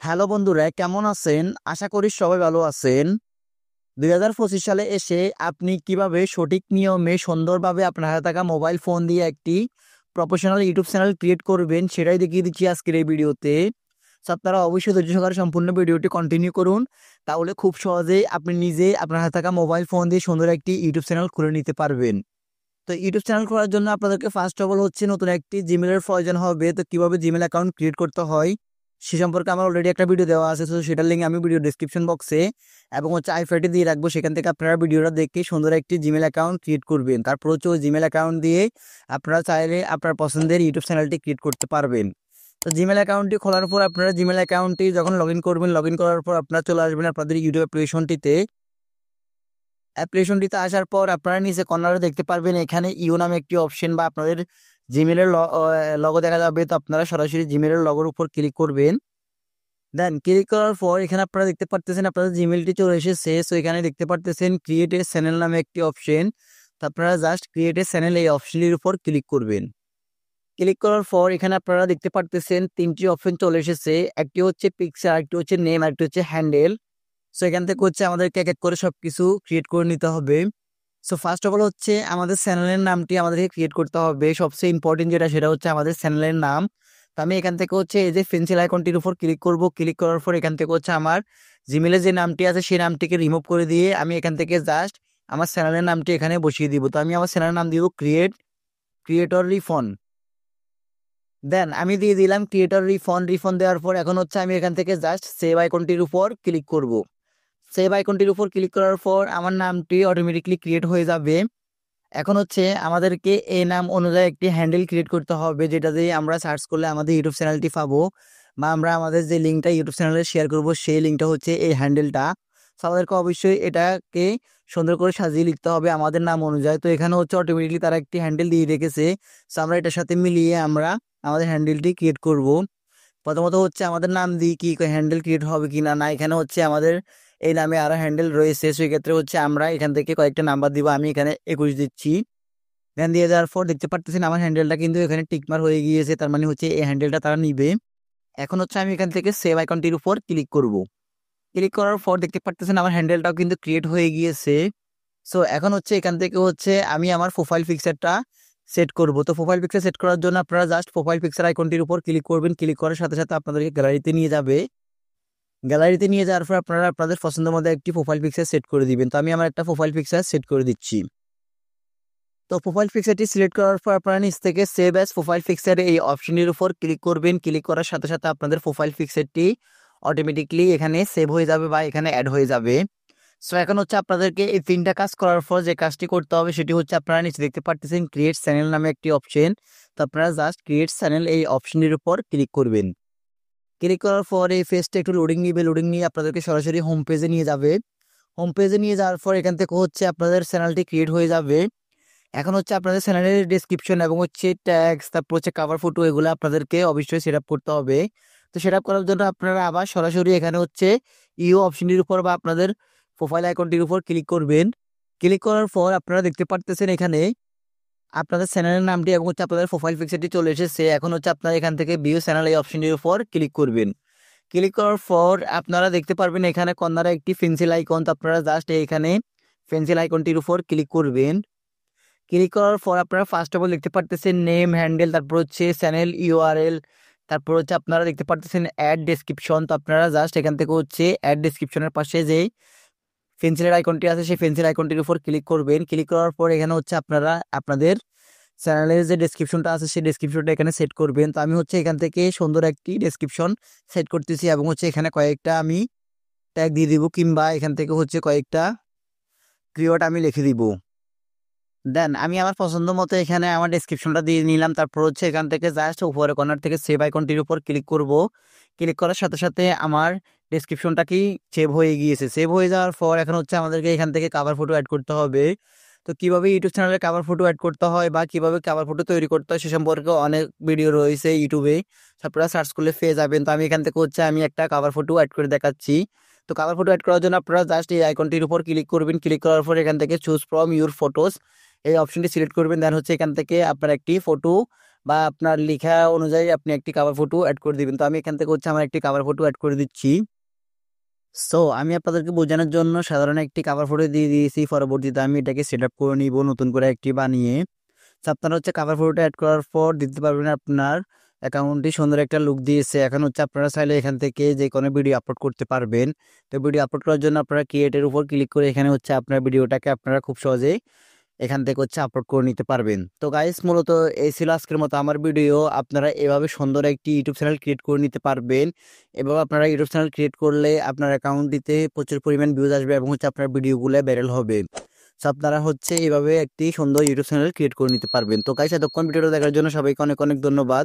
Hello বন্ধুরা, কেমন আছেন? আশা করি সবাই ভালো আছেন। 2025 সালে এসে আপনি কিভাবে সঠিক নিয়মে সুন্দরভাবে আপনার হাতে থাকা মোবাইল ফোন দিয়ে একটি প্রফেশনাল ইউটিউব চ্যানেল ক্রিয়েট করবেন সেটাই দেখিয়ে দিচ্ছি আজকের এই ভিডিওতে। আপনারা অবশ্যই ধৈর্য সহকারে সম্পূর্ণ ভিডিওটি কন্টিনিউ করুন, তাহলে খুব সহজেই আপনি নিজে আপনার হাতে থাকা মোবাইল ফোন দিয়ে সুন্দর একটি ইউটিউব চ্যানেল খুলে নিতে পারবেন। তো ইউটিউব চ্যানেল খোলার জন্য আপনাদেরকে ফার্স্ট অফ অল হচ্ছে নতুন একটি জিমেলের প্রয়োজন হবে। তো কিভাবে জিমেল অ্যাকাউন্ট ক্রিয়েট করতে হয় সে সম্পর্কে আমার অলরেডি একটা ভিডিও দেওয়া আছে, তো সেটার লিঙ্ক আমি ভিডিও ডিসক্রিপশন বক্সে এবং আইফাইটে দিয়ে রাখবো। সেখান থেকে আপনারা ভিডিওটা দেখে সুন্দর একটি জিমেল অ্যাকাউন্ট ক্রিয়েট করবেন। তারপর হচ্ছে ওই জিমেল অ্যাকাউন্ট দিয়ে আপনারা চাইলে আপনার পছন্দের ইউটিউব চ্যানেলটি ক্রিয়েট করতে পারবেন। তো জিমেল অ্যাকাউন্টটি খোলার পর আপনারা জিমেল অ্যাকাউন্টটি যখন লগ ইন করবেন, লগ ইন করার পর আপনারা চলে আসবেন আপনাদের ইউটিউব অ্যাপ্লিকেশনটিতে আসার পর আপনারা নিচে কর্নারে দেখতে পারবেন এখানে ইউ নামে একটি অপশন বা আপনাদের জিমেলের লগো দেখা যাবে। তো আপনারা সরাসরি জিমেলের লগোর উপর ক্লিক করবেন। দেন ক্লিক করার পর এখানে আপনারা দেখতে পারতেছেন আপনাদের জিমেলটি চলে এসেছে। সো এখানে দেখতে পারতেছেন ক্রিয়েট এ চ্যানেল নামে একটি অপশন। তো আপনারা জাস্ট ক্রিয়েট এ চ্যানেল এই অপশনটির উপর ক্লিক করবেন। ক্লিক করার পর এখানে আপনারা দেখতে পারতেছেন তিনটি অপশন চলে এসেছে। একটি হচ্ছে পিকচার, একটি হচ্ছে নেম, একটি হচ্ছে হ্যান্ডেল। সো এখান থেকে হচ্ছে আমাদেরকে এক এক করে সবকিছু ক্রিয়েট করে নিতে হবে। সো ফার্স্ট অফ অল হচ্ছে আমাদের চ্যানেলের নামটি আমাদেরকে ক্রিয়েট করতে হবে। সবচেয়ে ইম্পর্টেন্ট যেটা সেটা হচ্ছে আমাদের চ্যানেলের নাম। তো আমি এখান থেকে হচ্ছে এই যে পেন্সিল আইকনটির উপর ক্লিক করব। ক্লিক করার পর এখান থেকে হচ্ছে আমার জিমেলে যে নামটি আছে সেই নামটিকে রিমুভ করে দিয়ে আমি এখান থেকে জাস্ট আমার চ্যানেলের নামটি এখানে বসিয়ে দিব। তো আমি আমার চ্যানেলের নাম দিব ক্রিয়েটর রিফন। দেন আমি দিয়ে দিলাম ক্রিয়েটর রিফন। রিফন দেওয়ার পর এখন হচ্ছে আমি এখান থেকে জাস্ট সেভ আইকনটির উপর ক্লিক করব। সেভ আইকনটির উপর ক্লিক করার পর আমার নামটি অটোমেটিকলি ক্রিয়েট হয়ে যাবে। এখন হচ্ছে আমাদেরকে এই নাম অনুযায়ী একটি হ্যান্ডেল ক্রিয়েট করতে হবে, যেটা দিয়ে আমরা সার্চ করলে আমাদের ইউটিউব চ্যানেলটি পাবো বা আমরা আমাদের যে লিঙ্কটা ইউটিউব চ্যানেলে শেয়ার করব সেই লিঙ্কটা হচ্ছে এই হ্যান্ডেলটা। তো আমাদেরকে অবশ্যই এটাকে সুন্দর করে সাজিয়ে লিখতে হবে আমাদের নাম অনুযায়ী। তো এখানে হচ্ছে অটোমেটিকলি তারা একটি হ্যান্ডেল দিয়ে রেখেছে। তো আমরা এটার সাথে মিলিয়ে আমরা আমাদের হ্যান্ডেলটি ক্রিয়েট করব। প্রথমত হচ্ছে আমাদের নাম দিয়ে কি হ্যান্ডেল ক্রিয়েট হবে কি না, না এখানে হচ্ছে আমাদের এই নামে আরো হ্যান্ডেল রয়েছে। সেই ক্ষেত্রে হচ্ছে আমরা এখান থেকে কয়েকটা নাম্বার দিব। আমি এখানে 21 দিচ্ছি। ধ্যান দিয়ে যাওয়ার পর দেখতে পারতেছেন আমার হ্যান্ডেলটা কিন্তু এখানে টিকমার হয়ে গিয়েছে, তার মানে হচ্ছে এই হ্যান্ডেলটা তারা নিবে। এখন হচ্ছে আমি এখান থেকে সেভ আইকনটির উপর ক্লিক করব। ক্লিক করার পর দেখতে পারতেছেন আমার হ্যান্ডেলটাও কিন্তু ক্রিয়েট হয়ে গিয়েছে। সো এখন হচ্ছে এখান থেকে হচ্ছে আমি আমার প্রোফাইল পিকচারটা সেট করব। তো প্রোফাইল পিকচার সেট করার জন্য আপনারা জাস্ট প্রোফাইল পিকচার আইকনটির উপর ক্লিক করবেন। ক্লিক করার সাথে সাথে আপনাদেরকে গ্যালারিতে নিয়ে যাবে। গ্যালারিতে নিয়ে যাওয়ার পর আপনারা আপনাদের পছন্দের মধ্যে একটি প্রোফাইল পিকচার সেট করে দিবেন। তো আমি আমার একটা প্রোফাইল পিকচার সেট করে দিচ্ছি। তো প্রোফাইল পিকচারটি সিলেক্ট করার পর আপনারা নিচ থেকে সেভ অ্যাজ প্রোফাইল পিকচার এই অপশনের উপর ক্লিক করবেন। ক্লিক করার সাথে সাথে আপনাদের প্রোফাইল পিকচারটি অটোমেটিকলি এখানে সেভ হয়ে যাবে বা এখানে অ্যাড হয়ে যাবে। সো এখন হচ্ছে আপনাদেরকে এই তিনটা কাজ করার পর যে কাজটি করতে হবে সেটি হচ্ছে আপনারা নিচে দেখতে পাচ্ছেন ক্রিয়েট চ্যানেল নামে একটি অপশন। তো আপনারা জাস্ট ক্রিয়েট চ্যানেল এই অপশনের উপর ক্লিক করবেন। ক্লিক করার পর এই পেজটা একটু লোডিং নিবে। লোডিং নিয়ে আপনাদেরকে সরাসরি হোম পেজে নিয়ে যাবে। হোম পেজে নিয়ে যাওয়ার পর এখান থেকে হচ্ছে আপনাদের চ্যানেলটি ক্রিয়েট হয়ে যাবে। এখন হচ্ছে আপনাদের চ্যানেলের ডেসক্রিপশন এবং হচ্ছে ট্যাগস, তারপর হচ্ছে কাভার ফটো, এগুলো আপনাদেরকে অবশ্যই সেট আপ করতে হবে। তো সেট আপ করার জন্য আপনারা আবার সরাসরি এখানে হচ্ছে ইউ অপশনটির উপর বা আপনাদের প্রোফাইল আইকনটির উপর ক্লিক করবেন। ক্লিক করার পর আপনারা দেখতে পারতেছেন এখানে আপনাদের চ্যানেলের নামটি এবং হচ্ছে আপনাদের প্রোফাইল পিকচারটি চলে এসেছে। এখন হচ্ছে আপনারা এখান থেকে ভিউ চ্যানেল এই অপশনটির উপর ক্লিক করবেন। ক্লিক করার পর আপনারা দেখতে পারবেন এখানে কর্নারে একটি পেন্সিল আইকন। তো আপনারা জাস্ট এখানে পেন্সিল আইকনটির উপর ক্লিক করবেন। ক্লিক করার পর আপনারা ফার্স্ট অফ অল দেখতে পারতেছেন নেম, হ্যান্ডেল, তারপর হচ্ছে চ্যানেল ইউআরএল, তারপর হচ্ছে আপনারা দেখতে পারতেছেন অ্যাড ডেসক্রিপশন। তো আপনারা জাস্ট এখান থেকে হচ্ছে অ্যাড ডেসক্রিপশনের পাশে যে পেন্সিলের আইকনটি আছে সেই পেন্সিল আইকনটির উপর ক্লিক করবেন। ক্লিক করার পর এখানে হচ্ছে আপনারা আপনাদের চ্যানেলের যে ডেসক্রিপশনটা আছে সেই ডেসক্রিপশনটা এখানে সেট করবেন। তো আমি হচ্ছে এখান থেকে সুন্দর একটি ডেসক্রিপশন সেট করতেছি এবং হচ্ছে এখানে কয়েকটা আমি ট্যাগ দিয়ে দিব, কিংবা এখান থেকে হচ্ছে কয়েকটা কিওয়ার্ড আমি লিখে দিব। দেন আমি আমার পছন্দ মতো এখানে আমার ডেসক্রিপশনটা দিয়ে নিলাম। তারপর হচ্ছে এখান থেকে জাস্ট উপরে কর্নার থেকে সেভ আইকনটির উপর ক্লিক করব। ক্লিক করার সাথে সাথে আমার ডেসক্রিপশনটা কি সেভ হয়ে গিয়েছে। সেভ হয়ে যাওয়ার পর এখন হচ্ছে আমাদেরকে এখান থেকে কাভার ফটো অ্যাড করতে হবে। তো কিভাবে ইউটিউব চ্যানেলে কাভার ফটো অ্যাড করতে হয় বা কিভাবে কাভার ফটো তৈরি করতে হয় সে সম্পর্কে অনেক ভিডিও রয়েছে ইউটিউবে, আপনারা সার্চ করলে পেয়ে যাবেন। তো আমি এখান থেকে হচ্ছে আমি একটা কাভার ফটো অ্যাড করে দেখাচ্ছি। তো কাভার ফটো অ্যাড করার জন্য আপনারা জাস্ট এই আইকনটির উপর ক্লিক করবেন। ক্লিক করার পর এখান থেকে চুজ ফ্রম ইউর ফটোস এই অপশনটি সিলেক্ট করবেন। দেন হচ্ছে এখান থেকে আপনার একটি ফটো বা আপনার লেখা অনুযায়ী আপনি একটি কাভার ফটো অ্যাড করে দিবেন। তো আমি এখান থেকে হচ্ছে আমার একটি কাভার ফটো অ্যাড করে দিচ্ছি। সো আমি আপনাদেরকে বোঝানোর জন্য সাধারণ একটি কাভার ফটো দিয়ে দিয়েছি, পরবর্তীতে আমি এটাকে সেট আপ করে নিব নতুন করে একটি বানিয়ে। তো আপনারা হচ্ছে কাভার ফটোটা অ্যাড করার পর দিতে পারবেন আপনার অ্যাকাউন্টটি সুন্দর একটা লুক দিয়েছে। এখন হচ্ছে আপনারা চাইলে এখান থেকে যে কোনো ভিডিও আপলোড করতে পারবেন। তো ভিডিও আপলোড করার জন্য আপনারা ক্রিয়েটের উপর ক্লিক করে এখানে হচ্ছে আপনার ভিডিওটাকে আপনারা খুব সহজেই এখান থেকে হচ্ছে আপলোড করে নিতে পারবেন। তো গাইস মূলত এই ছিল আজকের মতো আমার ভিডিও। আপনারা এভাবে সুন্দর একটি ইউটিউব চ্যানেল ক্রিয়েট করে নিতে পারবেন। এভাবে আপনারা ইউটিউব চ্যানেল ক্রিয়েট করলে আপনার অ্যাকাউন্টটিতে প্রচুর পরিমাণ ভিউজ আসবে এবং হচ্ছে আপনার ভিডিওগুলো ভাইরাল হবে। তো আপনারা হচ্ছে এইভাবে একটি সুন্দর ইউটিউব চ্যানেল ক্রিয়েট করে নিতে পারবেন। তো গাইস এতক্ষণ ভিডিওটা দেখার জন্য সবাইকে অনেক অনেক ধন্যবাদ।